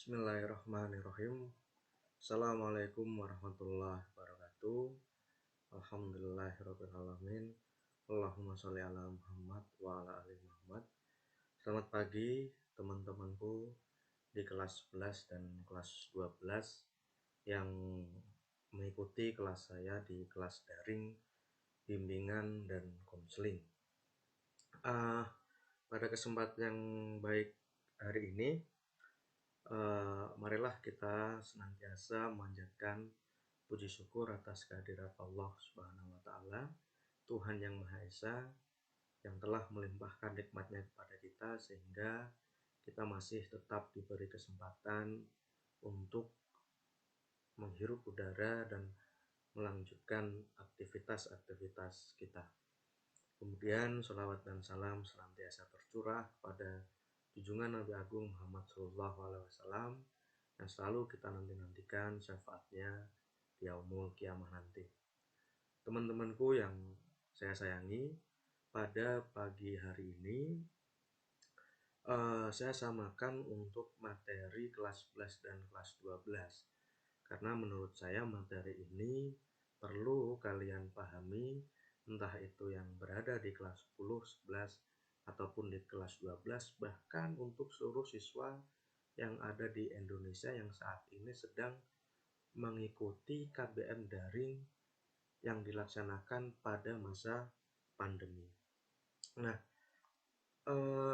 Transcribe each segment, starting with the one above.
Bismillahirrahmanirrahim. Assalamualaikum warahmatullahi wabarakatuh. Alhamdulillahirrahmanirrahim. Allahumma sholli ala Muhammad wa ala ali Muhammad. Selamat pagi teman-temanku di kelas 11 dan kelas 12 yang mengikuti kelas saya di kelas daring, bimbingan, dan konseling. Pada kesempatan yang baik hari ini, marilah kita senantiasa memanjatkan puji syukur atas kehadirat Allah Subhanahu wa Ta'ala, Tuhan yang Maha Esa, yang telah melimpahkan nikmatnya kepada kita sehingga kita masih tetap diberi kesempatan untuk menghirup udara dan melanjutkan aktivitas-aktivitas kita. Kemudian sholawat dan salam senantiasa tercurah pada junjungan Nabi Agung Muhammad SAW yang selalu kita nantikan syafaatnya di yaumul kiamah nanti. Teman-temanku yang saya sayangi, pada pagi hari ini saya samakan untuk materi kelas 11 dan kelas 12 karena menurut saya materi ini perlu kalian pahami, entah itu yang berada di kelas 10, 11 ataupun di kelas 12, bahkan untuk seluruh siswa yang ada di Indonesia yang saat ini sedang mengikuti KBM daring yang dilaksanakan pada masa pandemi. Nah,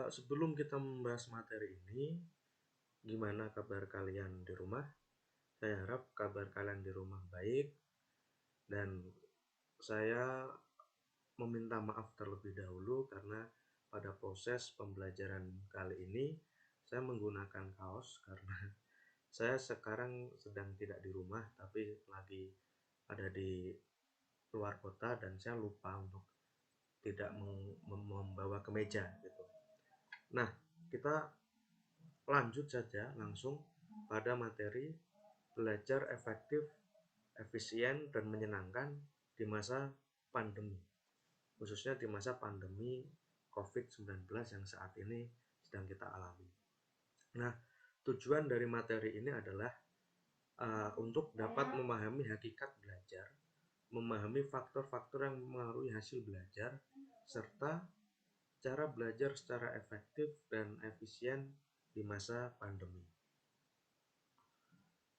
sebelum kita membahas materi ini, gimana kabar kalian di rumah? Saya harap kabar kalian di rumah baik, dan saya meminta maaf terlebih dahulu karena pada proses pembelajaran kali ini saya menggunakan kaos karena saya sekarang sedang tidak di rumah tapi lagi ada di luar kota dan saya lupa untuk tidak membawa kemeja gitu. Nah, kita lanjut saja langsung pada materi belajar efektif, efisien, dan menyenangkan di masa pandemi, khususnya di masa pandemi COVID-19 yang saat ini sedang kita alami. Nah, tujuan dari materi ini adalah untuk dapat memahami hakikat belajar, memahami faktor-faktor yang mempengaruhi hasil belajar, serta cara belajar secara efektif dan efisien di masa pandemi.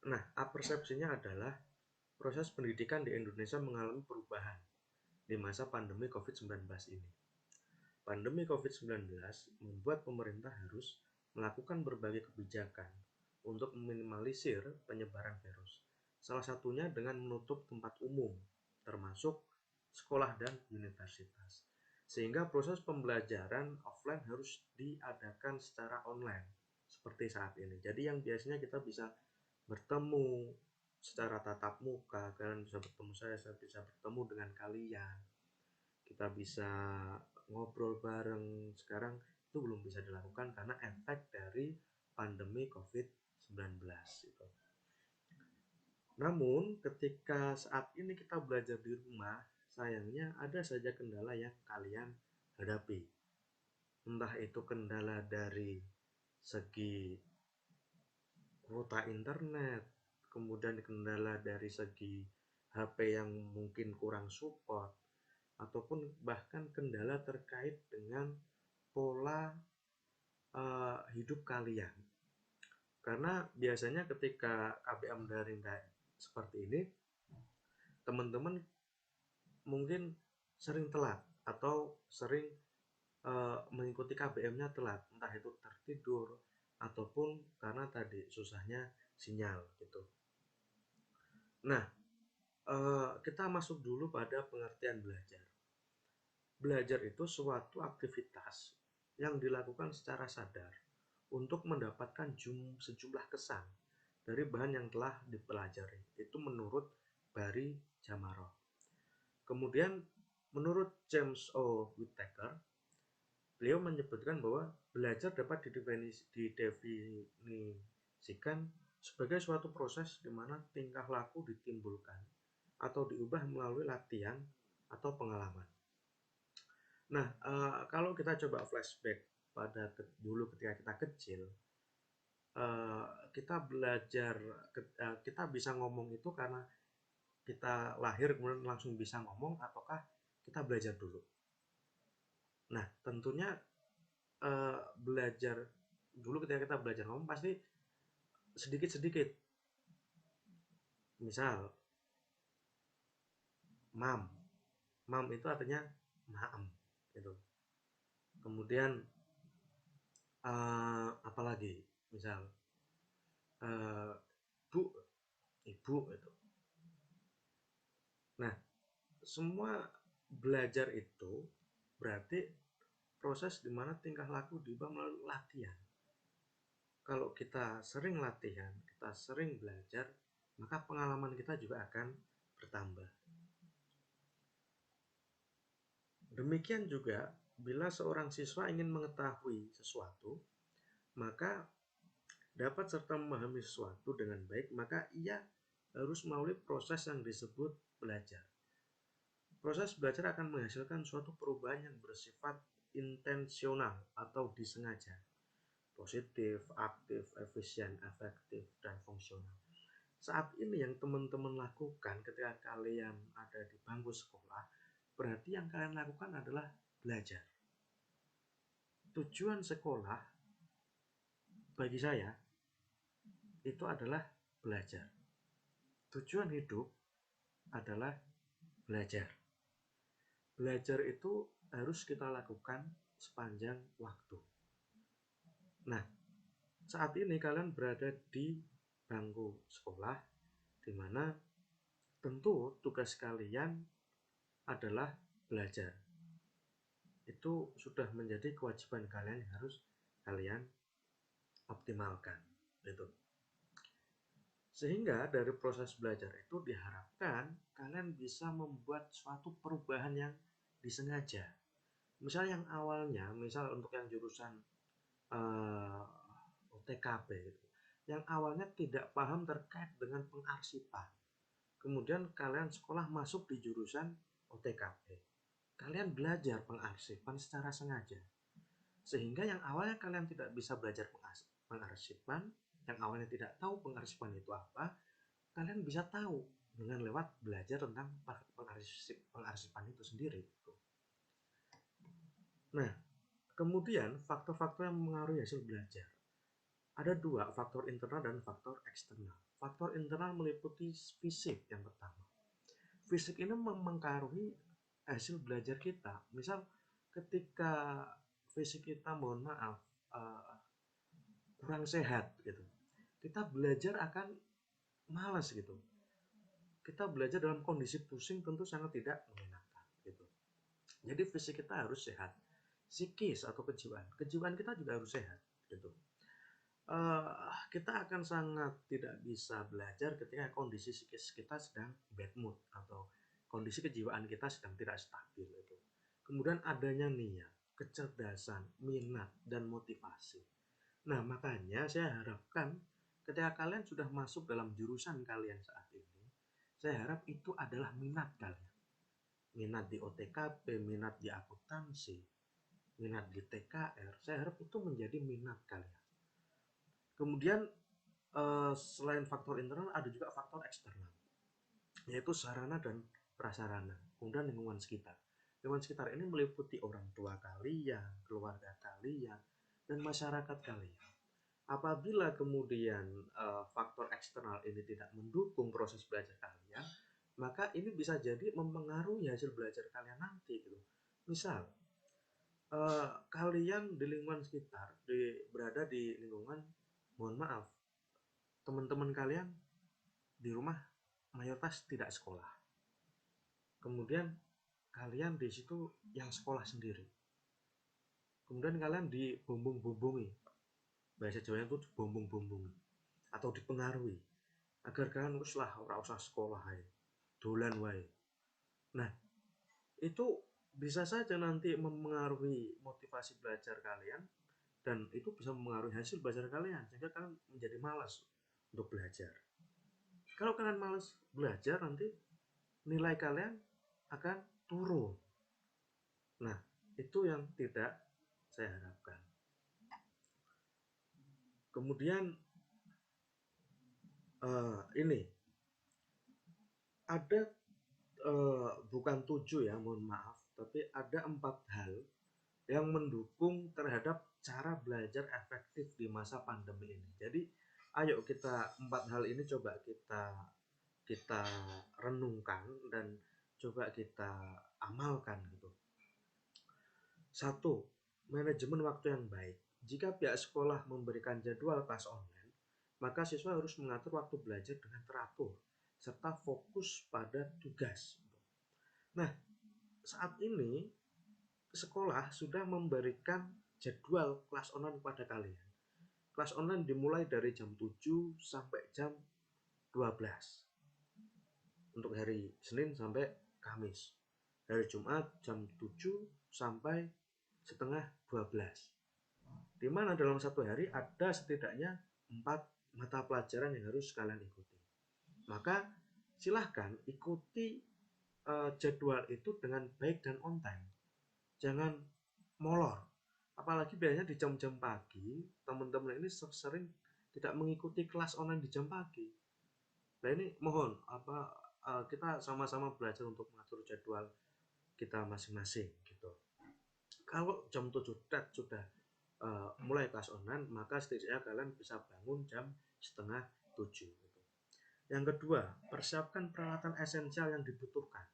Nah, persepsinya adalah proses pendidikan di Indonesia mengalami perubahan di masa pandemi COVID-19 ini. Pandemi COVID-19 membuat pemerintah harus melakukan berbagai kebijakan untuk meminimalisir penyebaran virus. Salah satunya dengan menutup tempat umum, termasuk sekolah dan universitas. Sehingga proses pembelajaran offline harus diadakan secara online, seperti saat ini. Jadi yang biasanya kita bisa bertemu secara tatap muka, kalian bisa bertemu saya bisa bertemu dengan kalian, kita bisa ngobrol bareng, sekarang itu belum bisa dilakukan karena efek dari pandemi COVID-19 itu. Namun ketika saat ini kita belajar di rumah, sayangnya ada saja kendala yang kalian hadapi. Entah itu kendala dari segi kuota internet, kemudian kendala dari segi HP yang mungkin kurang support, ataupun bahkan kendala terkait dengan pola hidup kalian. Karena biasanya ketika KBM daring seperti ini, teman-teman mungkin sering telat atau sering mengikuti KBM-nya telat, entah itu tertidur ataupun karena tadi susahnya sinyal gitu. Nah, kita masuk dulu pada pengertian belajar. Belajar itu suatu aktivitas yang dilakukan secara sadar untuk mendapatkan sejumlah kesan dari bahan yang telah dipelajari. Itu menurut Barry Jamaroh. Kemudian menurut James O. Whittaker, beliau menyebutkan bahwa belajar dapat didefinisikan sebagai suatu proses di mana tingkah laku ditimbulkan atau diubah melalui latihan atau pengalaman. Nah, kalau kita coba flashback pada dulu ketika kita kecil, kita belajar, kita bisa ngomong itu karena kita lahir kemudian langsung bisa ngomong, ataukah kita belajar dulu? Nah, tentunya belajar dulu. Ketika kita belajar ngomong pasti sedikit-sedikit. Misal, mam. Mam itu artinya maem gitu. Kemudian apalagi? Misal bu, ibu itu. Nah, semua belajar itu berarti proses di mana tingkah laku diubah melalui latihan. Kalau kita sering latihan, kita sering belajar, maka pengalaman kita juga akan bertambah. Demikian juga bila seorang siswa ingin mengetahui sesuatu, maka dapat serta memahami sesuatu dengan baik, maka ia harus melalui proses yang disebut belajar. Proses belajar akan menghasilkan suatu perubahan yang bersifat intensional atau disengaja, positif, aktif, efisien, efektif, dan fungsional. Saat ini yang teman-teman lakukan ketika kalian ada di bangku sekolah, berarti yang kalian lakukan adalah belajar. Tujuan sekolah bagi saya itu adalah belajar. Tujuan hidup adalah belajar. Belajar itu harus kita lakukan sepanjang waktu. Nah, saat ini kalian berada di bangku sekolah, di mana tentu tugas kalian adalah belajar. Itu sudah menjadi kewajiban kalian yang harus kalian optimalkan. Gitu. Sehingga dari proses belajar itu diharapkan kalian bisa membuat suatu perubahan yang disengaja. Misal yang awalnya, misal untuk yang jurusan OTKP gitu, yang awalnya tidak paham terkait dengan pengarsipan, kemudian kalian sekolah masuk di jurusan OTKP, kalian belajar pengarsipan secara sengaja, sehingga yang awalnya kalian tidak bisa belajar pengarsipan, yang awalnya tidak tahu pengarsipan itu apa, kalian bisa tahu dengan lewat belajar tentang pengarsipan itu sendiri. Nah, kemudian faktor-faktor yang mengaruhi hasil belajar. Ada dua, faktor internal dan faktor eksternal. Faktor internal meliputi fisik yang pertama. Fisik ini mempengaruhi hasil belajar kita. Misal ketika fisik kita, mohon maaf, kurang sehat gitu, kita belajar akan malas gitu. Kita belajar dalam kondisi pusing tentu sangat tidak menyenangkan gitu. Jadi fisik kita harus sehat. Psikis atau kejiwaan kita juga harus sehat gitu. Kita akan sangat tidak bisa belajar ketika kondisi psikis kita sedang bad mood atau kondisi kejiwaan kita sedang tidak stabil itu. Kemudian adanya niat, kecerdasan, minat, dan motivasi. Nah, makanya saya harapkan ketika kalian sudah masuk dalam jurusan kalian saat ini, saya harap itu adalah minat kalian. Minat di OTKP, minat di akuntansi, minat di TKR, saya harap itu menjadi minat kalian. Kemudian selain faktor internal ada juga faktor eksternal, yaitu sarana dan prasarana, kemudian lingkungan sekitar. Lingkungan sekitar ini meliputi orang tua kalian, keluarga kalian, dan masyarakat kalian. Apabila kemudian faktor eksternal ini tidak mendukung proses belajar kalian, maka ini bisa jadi mempengaruhi hasil belajar kalian nanti gitu. Misal kalian di lingkungan sekitar, berada di lingkungan, mohon maaf, teman-teman kalian di rumah mayoritas tidak sekolah. Kemudian kalian di situ yang sekolah sendiri. Kemudian kalian dibumbung-bumbungi. Bahasa Jawanya itu dibumbung-bumbungi atau dipengaruhi agar kalian ora usah sekolah ae. Dolan wae. Nah, itu bisa saja nanti mempengaruhi motivasi belajar kalian, dan itu bisa mempengaruhi hasil belajar kalian sehingga kalian menjadi malas untuk belajar. Kalau kalian malas belajar, nanti nilai kalian akan turun. Nah, itu yang tidak saya harapkan. Kemudian ini ada bukan 7 ya, mohon maaf, tapi ada 4 hal yang mendukung terhadap cara belajar efektif di masa pandemi ini. Jadi, ayo kita 4 hal ini coba kita kita renungkan dan coba kita amalkan gitu. 1. Manajemen waktu yang baik. Jika pihak sekolah memberikan jadwal kelas online, maka siswa harus mengatur waktu belajar dengan teratur serta fokus pada tugas. Nah, saat ini sekolah sudah memberikan jadwal kelas online kepada kalian. Kelas online dimulai dari jam 7 sampai jam 12 untuk hari Senin sampai Kamis. Hari Jumat jam 7 sampai setengah 12. Di mana dalam satu hari ada setidaknya 4 mata pelajaran yang harus kalian ikuti. Maka silahkan ikuti jadwal itu dengan baik dan on time. Jangan molor. Apalagi biasanya di jam-jam pagi, teman-teman ini sering tidak mengikuti kelas online di jam pagi. Nah ini mohon kita sama-sama belajar untuk mengatur jadwal kita masing-masing gitu. Kalau jam 7 sudah mulai kelas online, maka setidaknya kalian bisa bangun jam setengah 7 gitu. Yang kedua, persiapkan peralatan esensial yang dibutuhkan.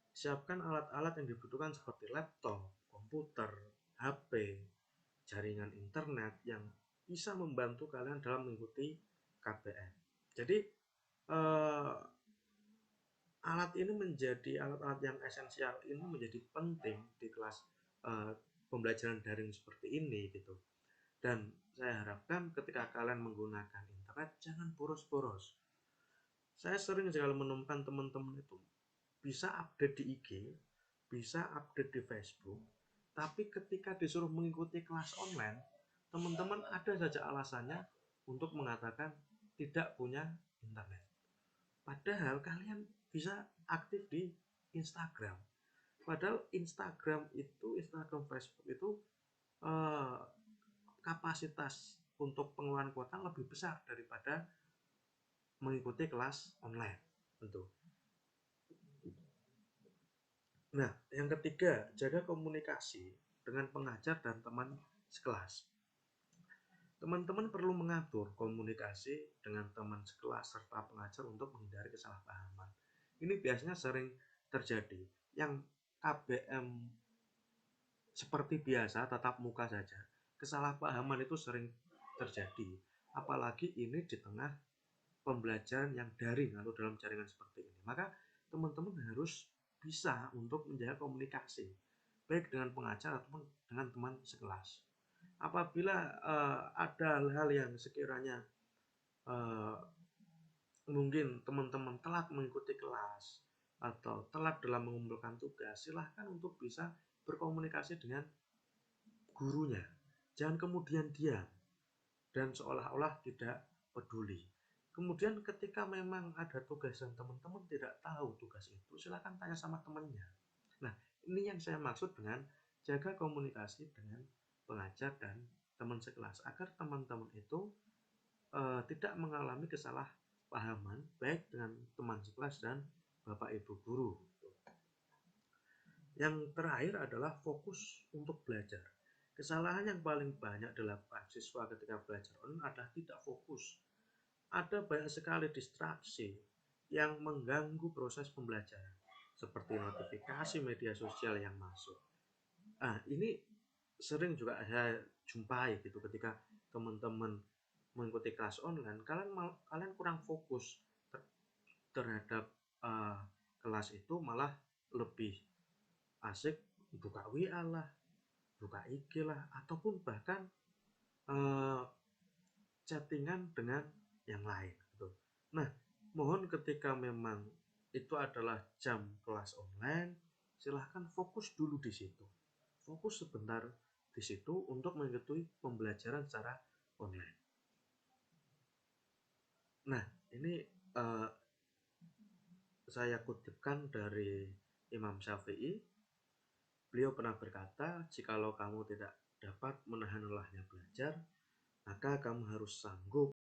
Siapkan alat-alat yang dibutuhkan seperti laptop, komputer, HP, jaringan internet yang bisa membantu kalian dalam mengikuti KBM. Jadi alat ini menjadi alat-alat yang esensial ini menjadi penting di kelas pembelajaran daring seperti ini gitu. Dan saya harapkan ketika kalian menggunakan internet jangan boros-boros. Saya sering sekali menemukan teman-teman itu bisa update di IG, bisa update di Facebook, tapi ketika disuruh mengikuti kelas online, teman-teman ada saja alasannya untuk mengatakan tidak punya internet. Padahal kalian bisa aktif di Instagram. Padahal Instagram Facebook itu eh, kapasitas untuk pengeluaran kuota lebih besar daripada mengikuti kelas online tentu. Nah, yang ketiga, jaga komunikasi dengan pengajar dan teman sekelas. Teman-teman perlu mengatur komunikasi dengan teman sekelas serta pengajar untuk menghindari kesalahpahaman. Ini biasanya sering terjadi. Yang KBM seperti biasa, tatap muka saja, kesalahpahaman itu sering terjadi. Apalagi ini di tengah pembelajaran yang daring atau dalam jaringan seperti ini. Maka teman-teman harus bisa untuk menjaga komunikasi, baik dengan pengajar ataupun dengan teman sekelas. Apabila ada hal-hal yang sekiranya mungkin teman-teman telat mengikuti kelas atau telat dalam mengumpulkan tugas, silahkan untuk bisa berkomunikasi dengan gurunya. Jangan kemudian diam dan seolah-olah tidak peduli. Kemudian ketika memang ada tugas dan teman-teman tidak tahu tugas itu, silahkan tanya sama temannya. Nah, ini yang saya maksud dengan jaga komunikasi dengan pengajar dan teman sekelas agar teman-teman itu tidak mengalami kesalahpahaman baik dengan teman sekelas dan bapak ibu guru. Yang terakhir adalah fokus untuk belajar. Kesalahan yang paling banyak dilakukan siswa ketika belajar online adalah tidak fokus. Ada banyak sekali distraksi yang mengganggu proses pembelajaran, seperti notifikasi media sosial yang masuk. Nah, ini sering juga saya jumpai gitu ketika teman-teman mengikuti kelas online, kalian kurang fokus terhadap kelas itu, malah lebih asik buka WA lah, buka IG lah, ataupun bahkan chattingan dengan yang lain gitu. Nah, mohon ketika memang itu adalah jam kelas online, silahkan fokus dulu di situ. Fokus sebentar di situ untuk mengikuti pembelajaran secara online. Nah, ini saya kutipkan dari Imam Syafi'i. Beliau pernah berkata, jikalau kamu tidak dapat menahan lelahnya belajar, maka kamu harus sanggup